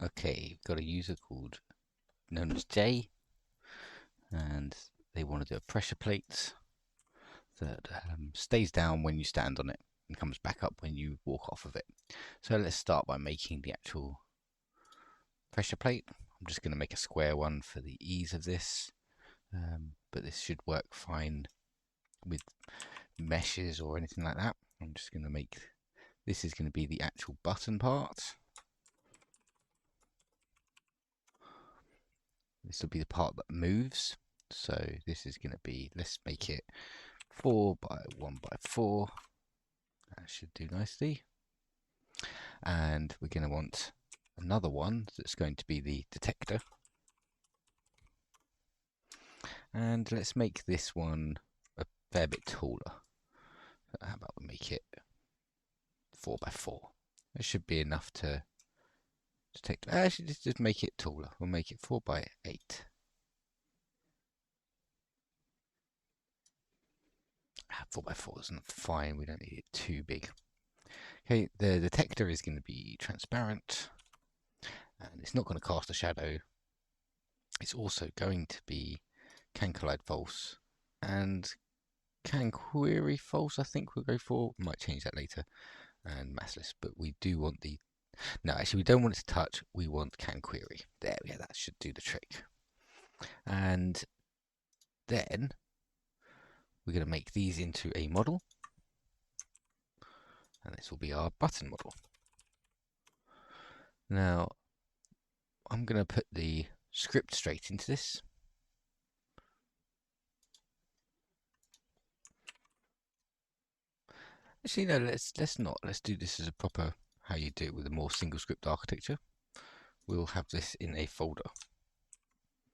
Okay, we've got a user called known as Jay, and they want to do a pressure plate that stays down when you stand on it and comes back up when you walk off of it. So let's start by making the actual pressure plate. I'm just going to make a square one for the ease of this, but this should work fine with meshes or anything like that. I'm just going to make, this is going to be the actual button part. This will be the part that moves. So this is going to be, let's make it 4 by 1 by 4. That should do nicely. And we're going to want another one that's going to be the detector. And let's make this one a fair bit taller. How about we make it 4 by 4? It should be enough to detect. Actually, just make it taller. We'll make it 4 by 8. 4 by 4 is fine. We don't need it too big. Okay, the detector is going to be transparent, and it's not going to cast a shadow. It's also going to be can collide false and can query false. I think we'll go for. We might change that later. And massless, but we do want the. No, actually, we don't want it to touch. We want can query. There we go. That should do the trick. And then we're going to make these into a model, and this will be our button model. Now, I'm going to put the script straight into this. Actually, no, let's not. Let's do this as a proper how you do it with a more single script architecture. We'll have this in a folder,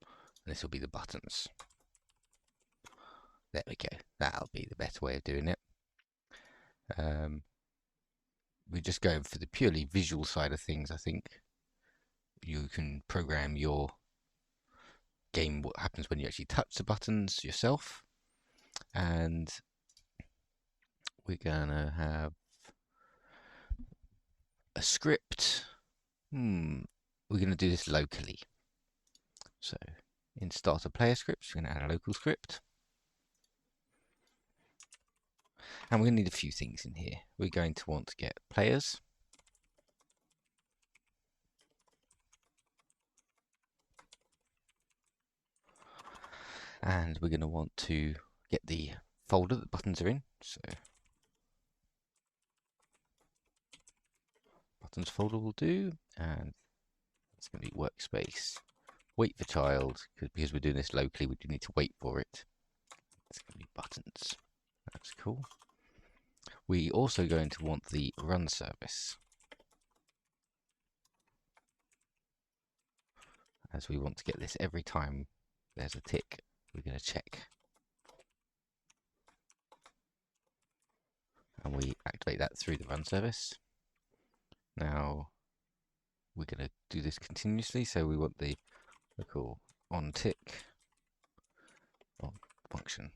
and this will be the buttons. There we go. That'll be the better way of doing it. We're just going for the purely visual side of things. I think you can program your game what happens when you actually touch the buttons yourself, and we're gonna have a script. We're gonna do this locally. So in starter player scripts, we're gonna add a local script. And we're going to need a few things in here. We're going to want to get players. And we're going to want to get the folder that buttons are in. So buttons folder will do. And it's going to be workspace. Wait for child, because we're doing this locally, we do need to wait for it. It's going to be buttons. That's cool. We also going to want the run service, as we want to get this every time there's a tick. We're going to check. And we activate that through the run service. Now we're going to do this continuously, so we want the local on tick on function.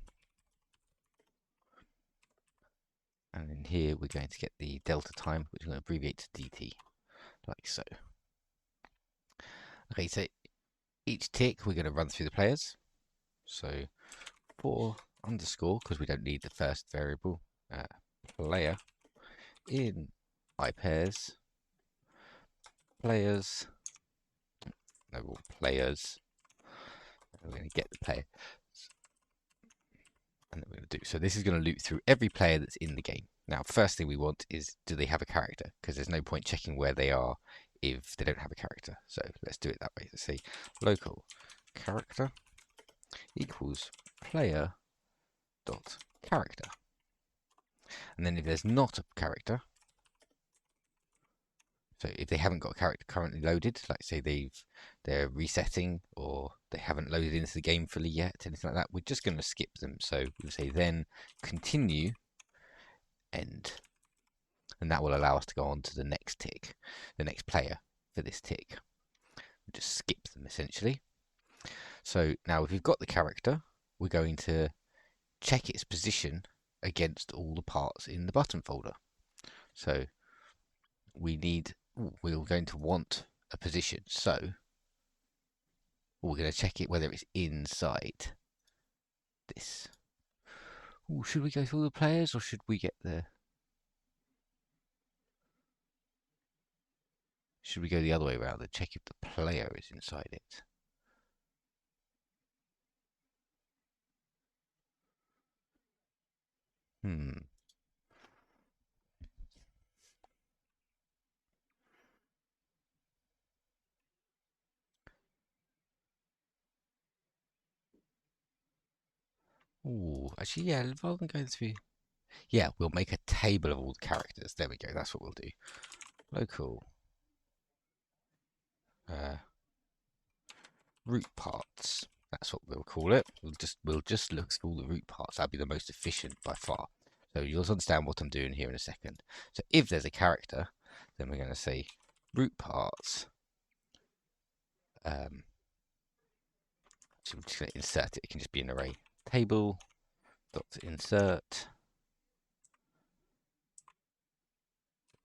And in here we're going to get the delta time, which we're going to abbreviate to DT, like so. Okay, so each tick we're going to run through the players. So for underscore, because we don't need the first variable, player in iPairs, players, no, players, and we're going to get the player. And we're going to do so. This is going to loop through every player that's in the game. Now, first thing we want is, do they have a character? Because there's no point checking where they are if they don't have a character. So let's do it that way. Let's say local character equals player dot character. And then if there's not a character, so if they haven't got a character currently loaded, like say they're resetting or they haven't loaded into the game fully yet, anything like that, we're just going to skip them. So we'll say then continue end, and that will allow us to go on to the next tick, the next player for this tick. We'll just skip them essentially. So now if we've got the character, we're going to check its position against all the parts in the button folder. So we're going to want a position. So we're going to check it whether it's inside this. Ooh, should we go through all the players or should we get the... Should we go the other way around and check if the player is inside it? Hmm. Ooh, actually, yeah, rather than going through... Yeah, we'll make a table of all the characters. There we go, that's what we'll do. Local. Root parts. That's what we'll call it. We'll just look for all the root parts. That'll be the most efficient by far. So you'll understand what I'm doing here in a second. So if there's a character, then we're going to say root parts. So we're just going to insert it. It can just be an array table dot insert.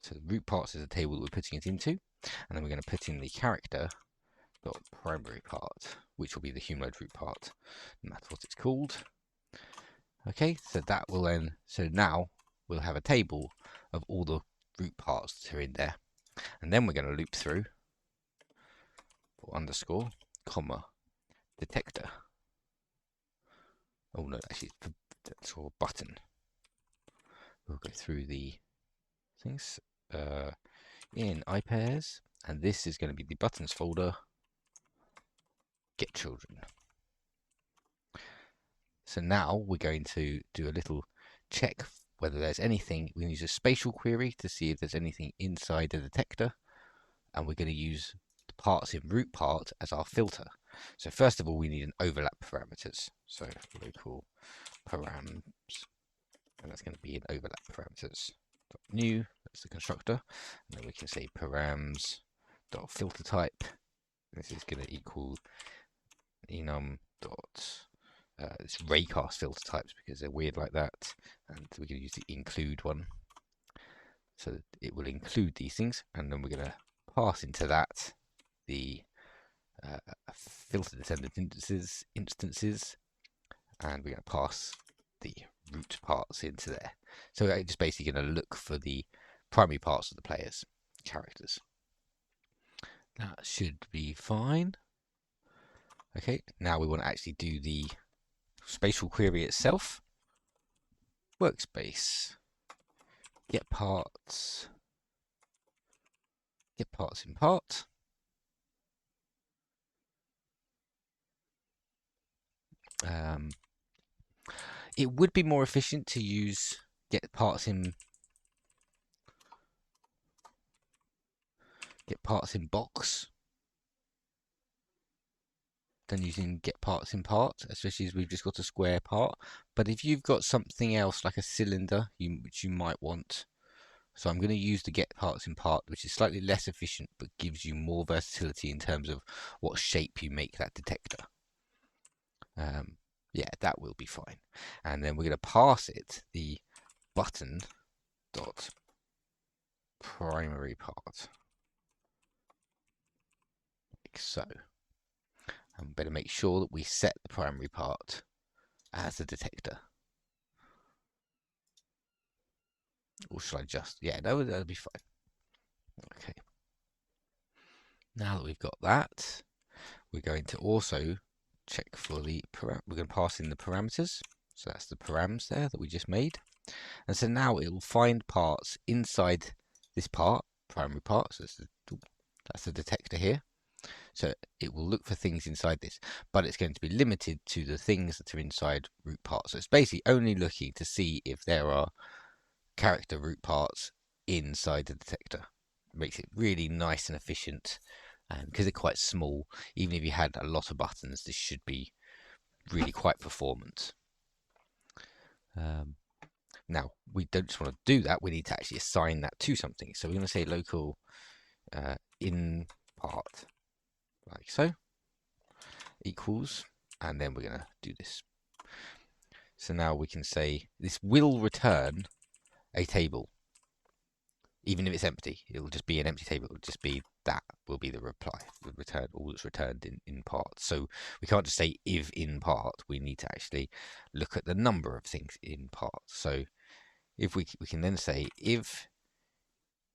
So the root parts is a table that we're putting it into, and then we're going to put in the character dot primary part, which will be the humanoid root part, no matter what it's called. Okay, so that will then, so now we'll have a table of all the root parts that are in there. And then we're going to loop through, or underscore, comma, detector. Oh no, actually, that's all button. We'll go through the things in iPairs, and this is going to be the buttons folder, get children. So now we're going to do a little check whether there's anything. We're going to use a spatial query to see if there's anything inside the detector, and we're going to use the parts in root part as our filter. So first of all, we need an overlap parameters. So local params, and that's going to be an overlap parameters. New, that's the constructor, and then we can say params dot filter type. This is going to equal enum dot it's raycast filter types because they're weird like that, and we're going to use the include one, so that it will include these things, and then we're going to pass into that the filter descendant instances, and we're going to pass the root parts into there. So it's just basically going to look for the primary parts of the players' characters. That should be fine. Okay, now we want to actually do the spatial query itself. Workspace, get parts in part. It would be more efficient to use get parts in box than using get parts in part, especially as we've just got a square part. But if you've got something else like a cylinder, which you might want, so I'm going to use the get parts in part, which is slightly less efficient but gives you more versatility in terms of what shape you make that detector. Yeah, that will be fine. And then we're going to pass it the button dot primary part, like so. And better make sure that we set the primary part as the detector. Or should I just, yeah, no, that'll be fine. Okay. Now that we've got that, we're going to also check for the, we're going to pass in the parameters. So that's the params there that we just made. And so now it will find parts inside this part, primary part. So that's the detector here. So it will look for things inside this, but it's going to be limited to the things that are inside root parts. So it's basically only looking to see if there are character root parts inside the detector. It makes it really nice and efficient, and because they're quite small, even if you had a lot of buttons, this should be really quite performant. Now, we don't just want to do that, we need to actually assign that to something. So we're going to say local in part, like so, equals, and then we're going to do this. So now we can say this will return a table. Even if it's empty, it'll just be an empty table. It'll just be that will be the reply, the return, all that's returned in part. So we can't just say if in part. We need to actually look at the number of things in part. So if we can then say if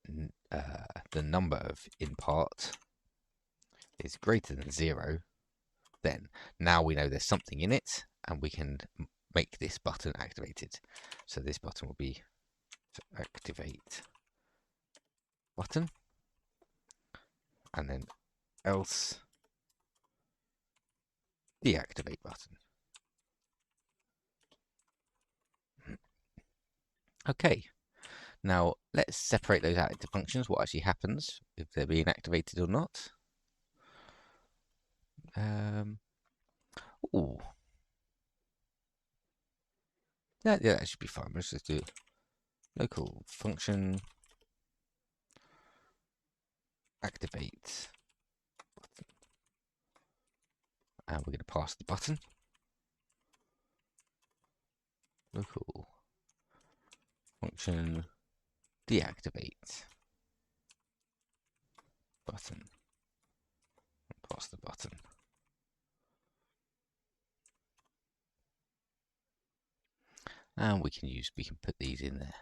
the number of in part is greater than 0, then now we know there's something in it, and we can make this button activated. So this button will be activate button, and then else deactivate button. Okay, now let's separate those out into functions, what actually happens if they're being activated or not. Ooh. Yeah, that should be fine. Let's just do local function activate button. And we're going to pass the button. Local function deactivate button. Pass the button. And we can put these in there.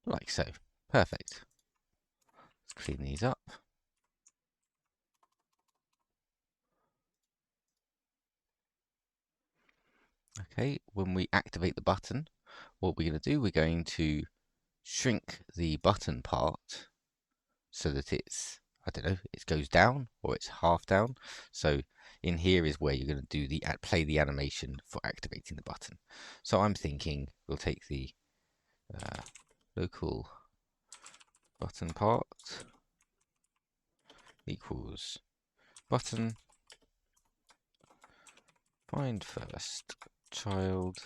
Like so. Perfect. Let's clean these up. Okay, when we activate the button, what we're going to do, we're going to shrink the button part so that it's, I don't know, it goes down or it's half down. So in here is where you're going to do the play the animation for activating the button. So I'm thinking we'll take the local button part equals button find first child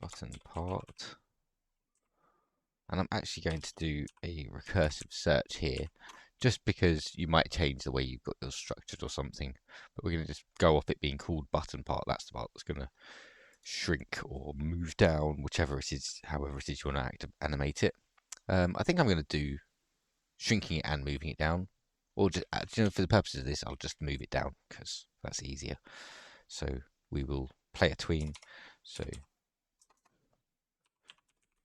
button part, and I'm actually going to do a recursive search here just because you might change the way you've got yours structured or something, but we're going to just go off it being called button part. That's the part that's going to shrink or move down, whichever it is, however it is you want to animate it. I think I'm going to do shrinking it and moving it down, or just, for the purposes of this, I'll just move it down because that's easier. So we will play a tween. So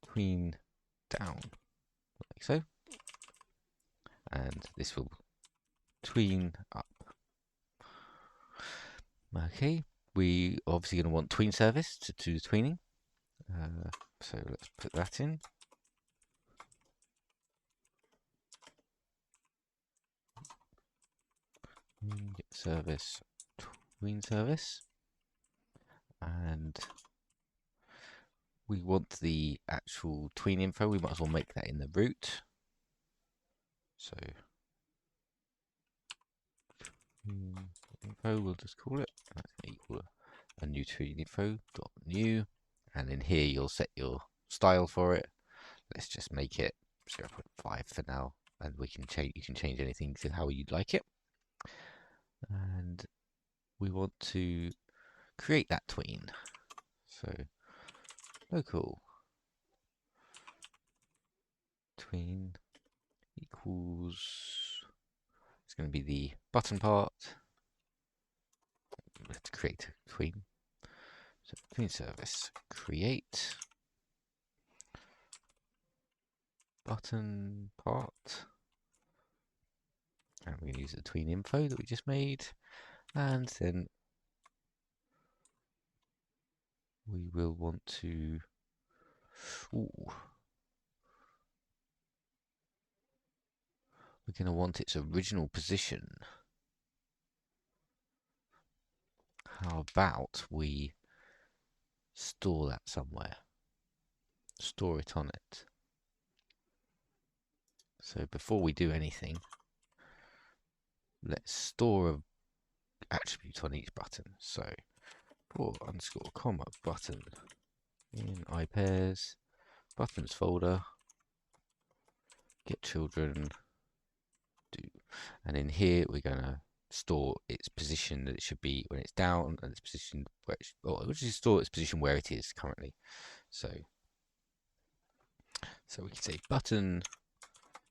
tween down, like so, and this will tween up. Okay, we obviously going to want tween service to do the tweening. So let's put that in. Get service, tween service, and we want the actual tween info. We might as well make that in the root. So info, we'll just call it. That's going to equal a new tween info dot new, and in here you'll set your style for it. Let's just make it 0.5 for now, and we can change. You can change anything to how you'd like it. And we want to create that tween. So local tween equals, it's going to be the button part. Let's create a tween. So tween service create button part, and we're going to use the tween info that we just made, and then we will want to, we're going to want its original position. How about we store that somewhere? Store it on it. So before we do anything, let's store an attribute on each button. So for underscore comma button in iPairs buttons folder, get children do, and in here we're going to store its position that it should be when it's down, and its position where it or it will just store its position where it is currently. So we can say button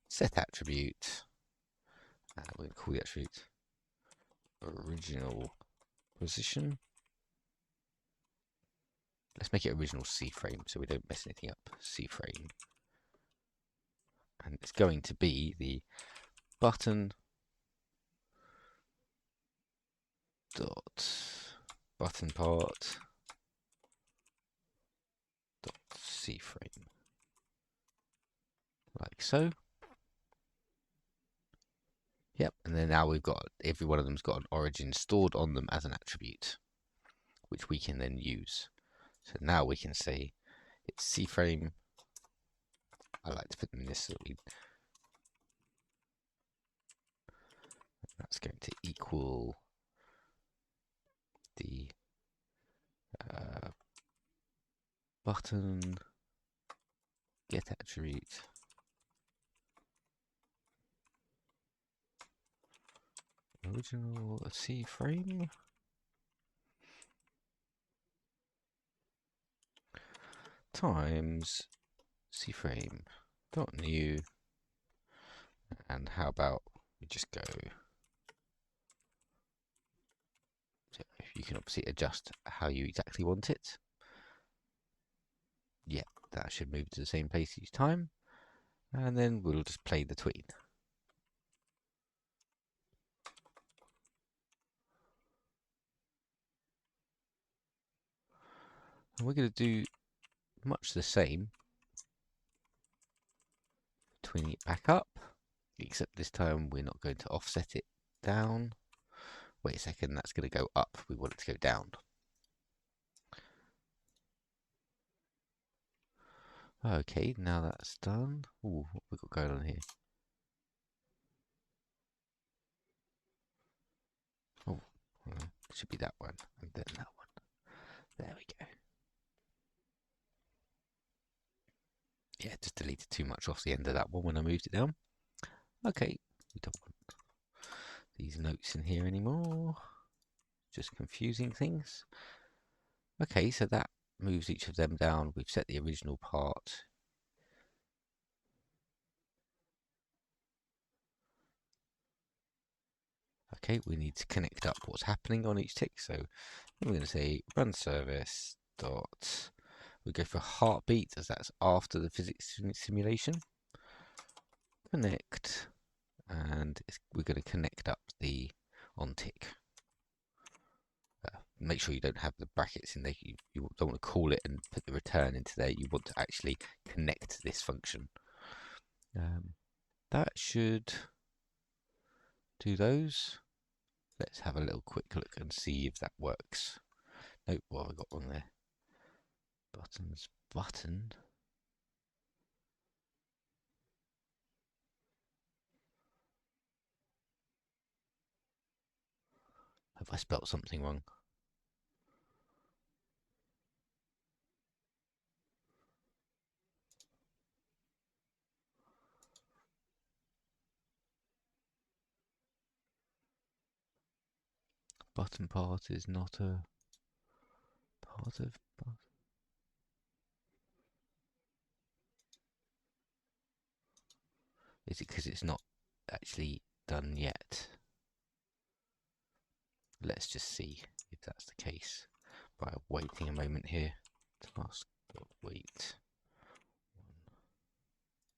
set attribute, and we're going to call the attribute original position. Let's make it original C frame so we don't mess anything up. C frame, and it's going to be the button dot button part dot C frame, like so. Yep, and then now we've got every one of them's got an origin stored on them as an attribute, which we can then use. So now we can say it's C frame. I like to put them in this so that that's going to equal the button get attribute original C frame times C frame dot new, and how about we just go, so you can obviously adjust how you exactly want it. Yeah, that should move to the same place each time, and then we'll just play the tween. And we're going to do much the same, tweening it back up, except this time we're not going to offset it down. Wait a second, that's going to go up. We want it to go down. Okay, now that's done. Ooh, what have we got going on here? Oh, it should be that one, and then that one. There we go. Yeah, just deleted too much off the end of that one when I moved it down. Okay, we don't want these notes in here anymore. Just confusing things. Okay, so that moves each of them down. We've set the original part. Okay, we need to connect up what's happening on each tick. So we're going to say run service dot. We go for heartbeat as that's after the physics simulation. Connect, and we're going to connect up the on tick. Make sure you don't have the brackets in there. You don't want to call it and put the return into there. You want to actually connect this function. That should do those. Let's have a little quick look and see if that works. Nope, what have I got on there? Buttons, button. Have I spelt something wrong? Button part is not a part of. Is it because it's not actually done yet? Let's just see if that's the case by waiting a moment here. Task.wait.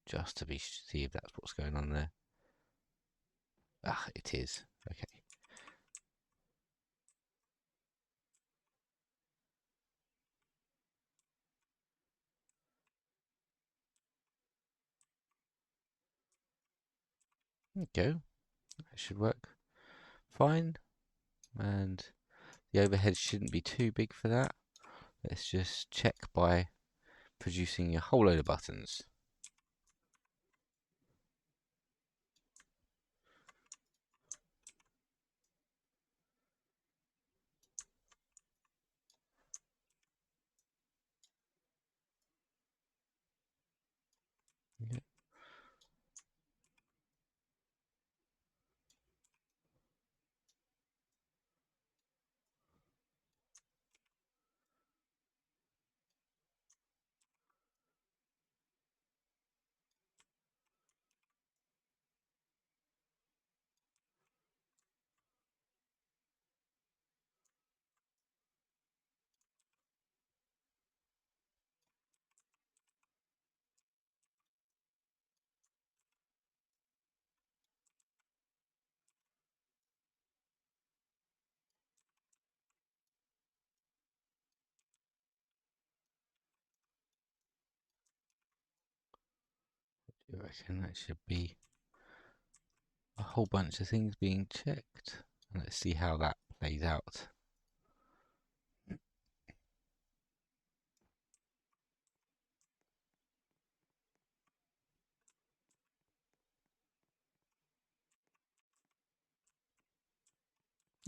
Just to see if that's what's going on there. Ah, it is. Okay. There we go. That should work fine. And the overhead shouldn't be too big for that. Let's just check by producing a whole load of buttons. Yeah. reckon that should be a whole bunch of things being checked. And let's see how that plays out.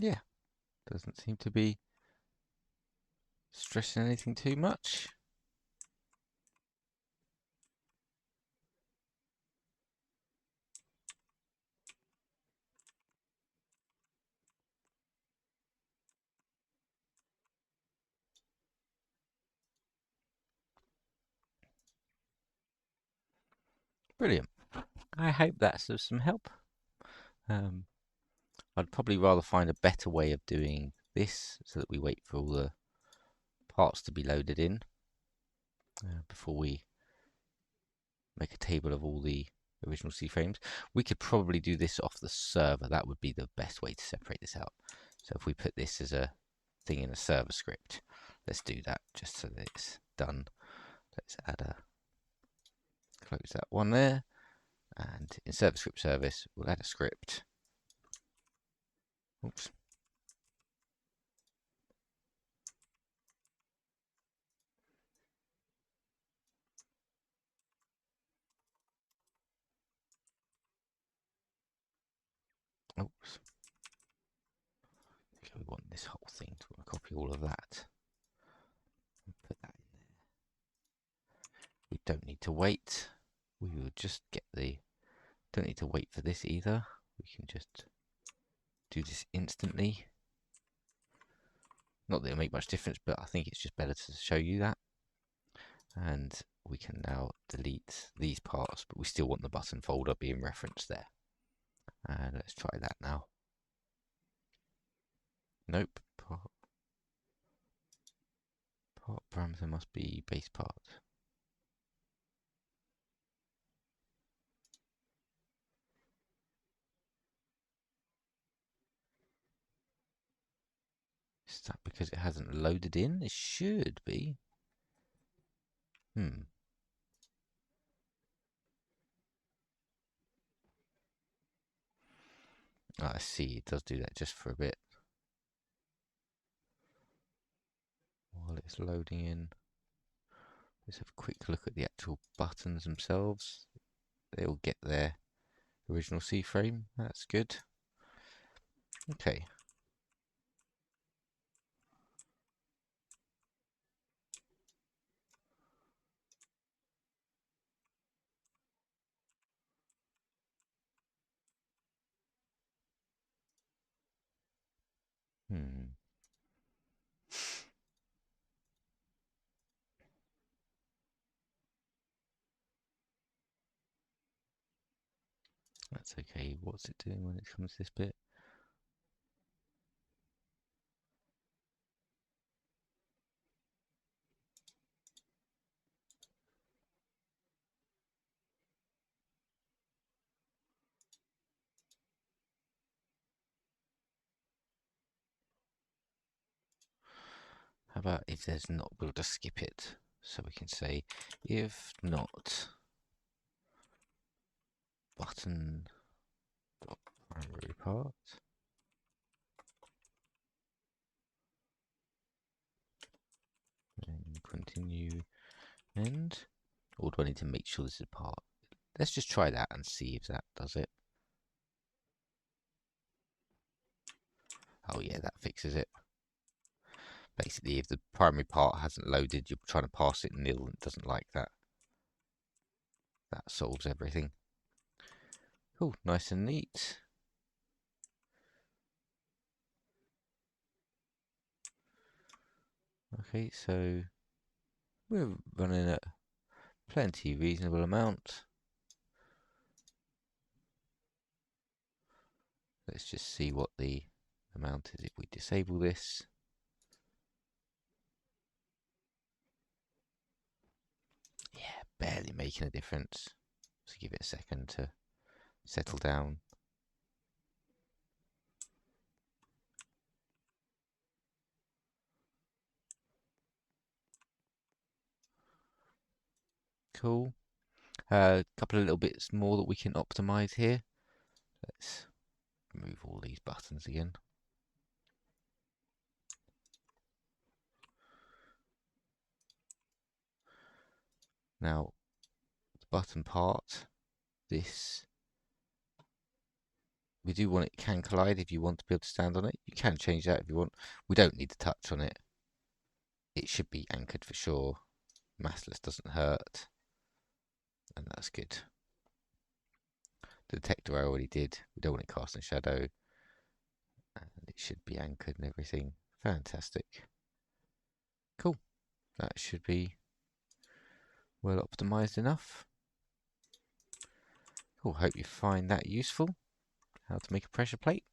Yeah, doesn't seem to be stressing anything too much. Brilliant. I hope that's of some help. I'd probably rather find a better way of doing this so that we wait for all the parts to be loaded in before we make a table of all the original C frames. We could probably do this off the server. That would be the best way to separate this out. So if we put this as a thing in a server script, let's do that just so that it's done. Let's add a close that one there, and in server script service we'll add a script. Oops. Oops. Okay, we want this whole thing, so we'll copy all of that and put that in there. We don't need to wait. We will just get the, don't need to wait for this either. We can just do this instantly. Not that it'll make much difference, but I think it's just better to show you that. And we can now delete these parts, but we still want the button folder being referenced there. And let's try that now. Nope. Part parameter must be base part. Is that because it hasn't loaded in? It should be. Oh, I see. It does do that just for a bit. While it's loading in. Let's have a quick look at the actual buttons themselves. They all get their original C frame. That's good. Okay. That's okay. What's it doing when it comes to this bit? How about if there's not, we'll just skip it. So we can say, if not button dot primary part, then continue end. Or do I need to make sure this is part? Let's just try that and see if that does it. Oh yeah, that fixes it. Basically, if the primary part hasn't loaded, you're trying to pass it nil and it doesn't like that. That solves everything. Cool, nice and neat. Okay, so we're running at plenty reasonable amount. Let's just see what the amount is if we disable this. Yeah, barely making a difference. So give it a second to settle down. Cool. A couple of little bits more that we can optimize here. Let's remove all these buttons again. Now, the button part, this, we do want it can collide if you want to be able to stand on it. You can change that if you want. We don't need to touch on it. It should be anchored for sure. Massless doesn't hurt. And that's good. The detector I already did. We don't want it casting shadow. And it should be anchored and everything. Fantastic. Cool. That should be well optimized enough. Cool. Hope you find that useful. How to make a pressure plate.